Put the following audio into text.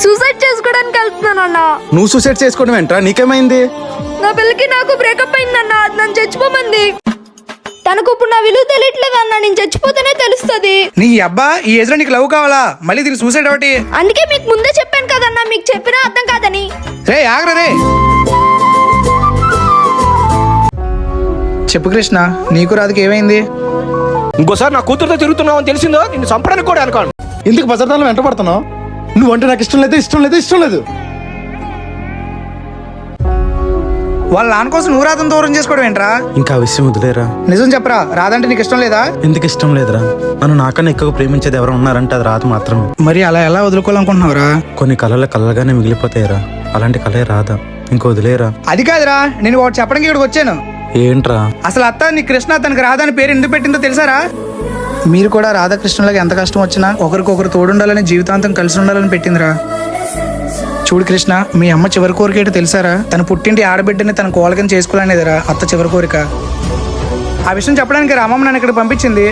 Suicide చేసుకోవడానికి వెళ్తున్నాను అన్న. నువ్వు సూసైడ్ చేసుకోవడం ఏంట్రా? నీకేమైంది? నా పిల్లకి నాకు బ్రేకప్ అయిందన్న. అది నన్ను చచ్చిపోమంది. తనకు ఇప్పుడు నా విలువ తెలియట్లేదు అన్న. నేను చచ్చిపోతేనే తెలుస్తుంది. నీ అబ్బా ఈ ఏజ్ లో నీకు లవ్ కావాలా? మళ్ళీ దీనికి సూసైడ్ ఒకటి. అందుకే మీకు ముందే చెప్పాను కదన్నా, మీకు చెప్పినా అర్థం కాదని. రే ఆగ్రా రే. చెప్పు కృష్ణ, నీకు రాధకి ఏమైంది? ఇంకోసారి నా కూతురుతో తిరుగుతున్నావు అని తెలిసిందో నిన్ను చంపడానికి కూడా అనుకోను. ఎందుకు బజార్లో వెంట పడుతున్నావు? నువ్వంటే నాకు ఇష్టం లేదు. వాళ్ళ నాన్న కోసం నువ్వు రాధను దూరం చేసుకోవడం ఏంట్రా? ఇంకా ఆ విషయం వదిలేరా. నిజం చెప్పరా, రాధంటే నీకు ఇష్టం లేదా? ఎందుకు ఇష్టం లేదురా? నన్ను నాకన్నా ఎక్కువ ప్రేమించేది ఎవరు ఉన్నారంటే అది రాధ మాత్రమే. మరి అలా ఎలా వదులుకోవాలనుకుంటున్నావురా? కొన్ని కలలుగానే మిగిలిపోతాయిరా. అలాంటి కలే రాధ. ఇంకో వదిలేరా. అది కాదురా, నేను ఒకటి చెప్పడానికి ఇక్కడికి వచ్చాను. ఏంట్రా? అసలు అత్త నీ కృష్ణ తనకి రాధ అని పేరు ఎందుకు పెట్టిందో తెలుసారా? మీరు కూడా రాధాకృష్ణులకి ఎంత కష్టం వచ్చినా ఒకరికొకరు తోడుండాలని, జీవితాంతం కలిసి ఉండాలని పెట్టిందిరా. చూడు కృష్ణ, మీ అమ్మ చివరి కోరిక ఏంటో తెలుసారా? తన పుట్టింటి ఆడబిడ్డని తన కోలకని చేసుకోవాలనేదిరా అత్త చివరి కోరిక. ఆ విషయం చెప్పడానికి రామమ్మ నన్ను ఇక్కడ పంపించింది.